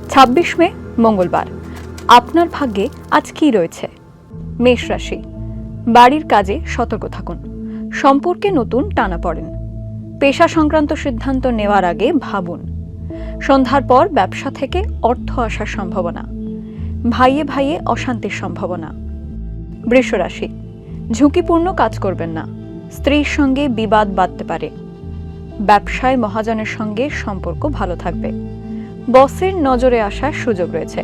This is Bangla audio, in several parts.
ছাব্বিশ মে মঙ্গলবার। আপনার ভাগ্যে আজ কি রয়েছে? মেষ রাশি। বাড়ির কাজে সতর্ক থাকুন। সম্পর্কে নতুন টানাপড়েন। পেশা সংক্রান্ত সিদ্ধান্ত নেওয়ার আগে ভাবুন। সন্ধ্যার পর ব্যবসা থেকে অর্থ আসার সম্ভাবনা। ভাইয়ে ভাইয়ে অশান্তির সম্ভাবনা। বৃষ রাশি। ঝুঁকিপূর্ণ কাজ করবেন না। স্ত্রীর সঙ্গে বিবাদ বাধতে পারে। ব্যবসায় মহাজনের সঙ্গে সম্পর্ক ভালো থাকবে। বসের নজরে আসার সুযোগ রয়েছে।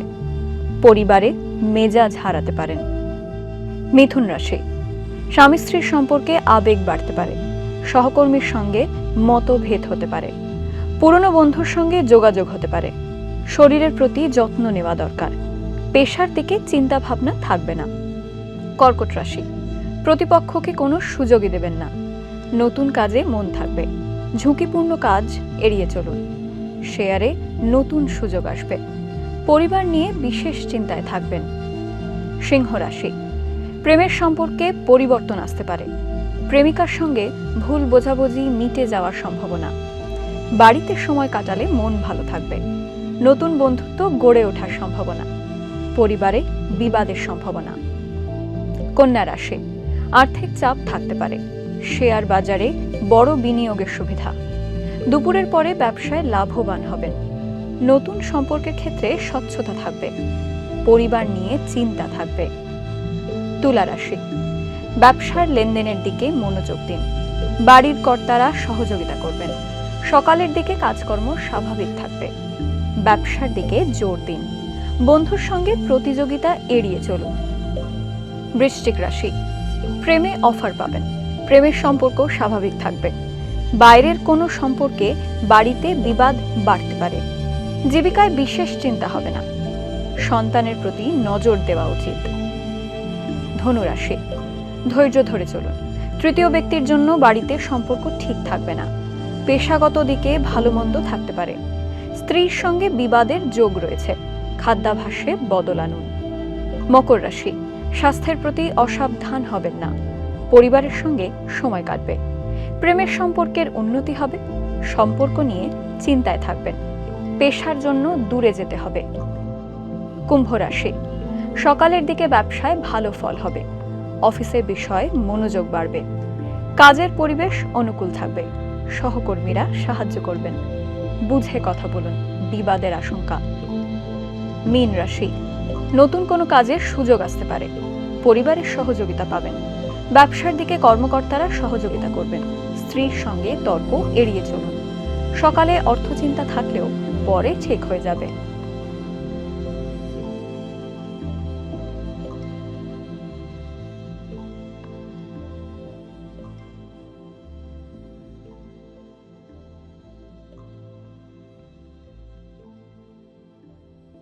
পরিবারে মেজাজ হারাতে পারেন। মিথুন রাশি। স্বামী স্ত্রীর সম্পর্কে আবেগ বাড়তে পারে। সহকর্মীর সঙ্গে মতভেদ হতে পারে। পুরনো বন্ধুর সঙ্গে যোগাযোগ হতে পারে। শরীরের প্রতি যত্ন নেওয়া দরকার। পেশার দিকে চিন্তা ভাবনা থাকবে না। কর্কট রাশি। প্রতিপক্ষকে কোনো সুযোগই দেবেন না। নতুন কাজে মন থাকবে। ঝুঁকিপূর্ণ কাজ এড়িয়ে চলুন। শেয়ারে নতুন সুযোগ আসবে। পরিবার নিয়ে বিশেষ চিন্তায় থাকবেন। সিংহ রাশি। প্রেমের সম্পর্কে পরিবর্তন আসতে পারে। প্রেমিকার সঙ্গে ভুল বোঝাবুঝি মিটে যাওয়ার সম্ভাবনা। বাড়িতে সময় কাটালে মন ভালো থাকবে। নতুন বন্ধুত্ব গড়ে ওঠার সম্ভাবনা। পরিবারে বিবাদের সম্ভাবনা। কন্যা রাশি। আর্থিক চাপ থাকতে পারে। শেয়ার বাজারে বড় বিনিয়োগের সুবিধা। দুপুরের পরে ব্যবসায় লাভবান হবেন। নতুন সম্পর্কের ক্ষেত্রে স্বচ্ছতা থাকবে। পরিবার নিয়ে চিন্তা থাকবে। তুলা রাশি। ব্যবসার লেনদেনের দিকে মনোযোগ দিন। বাড়ির কর্তারা সহযোগিতা করবেন। সকালের দিকে কাজকর্ম স্বাভাবিক থাকবে। ব্যবসার দিকে জোর দিন। বন্ধুর সঙ্গে প্রতিযোগিতা এড়িয়ে চলুন। বৃশ্চিক রাশি। প্রেমে অফার পাবেন। প্রেমের সম্পর্ক স্বাভাবিক থাকবে। বাইরের কোনো সম্পর্কে বাড়িতে বিবাদ বাড়তে পারে। জীবিকায় বিশেষ চিন্তা হবে না। সন্তানের প্রতি নজর দেওয়া উচিত। ধনু রাশি। ধৈর্য ধরে চলুন। তৃতীয় ব্যক্তির জন্য বাড়িতে সম্পর্ক ঠিক থাকবে না। পেশাগত দিকে ভালো মন্দ থাকতে পারে। স্ত্রীর সঙ্গে বিবাদের যোগ রয়েছে। খাদ্যাভ্যাসে বদল আনুন। মকর রাশি। স্বাস্থ্যের প্রতি অসাবধান হবেন না। পরিবারের সঙ্গে সময় কাটবে। প্রেমের সম্পর্কের উন্নতি হবে। সম্পর্ক নিয়ে চিন্তায় থাকবেন। পেশার জন্য দূরে যেতে হবে। কুম্ভ রাশি। সকালের দিকে ব্যবসায় ভালো ফল হবে। অফিসের বিষয়ে মনোযোগ বাড়বে। কাজের পরিবেশ অনুকূল থাকবে। সহকর্মীরা সাহায্য করবেন। বুঝে কথা বলুন। বিবাদের আশঙ্কা। মীন রাশি। নতুন কোনো কাজের সুযোগ আসতে পারে। পরিবারের সহযোগিতা পাবেন। ব্যবসার দিকে কর্মকর্তারা সহযোগিতা করবেন। স্ত্রীর সঙ্গে তর্ক এড়িয়ে চলুন। সকালে অর্থচিন্তা থাকলেও পরে ঠিক হয়ে যাবে।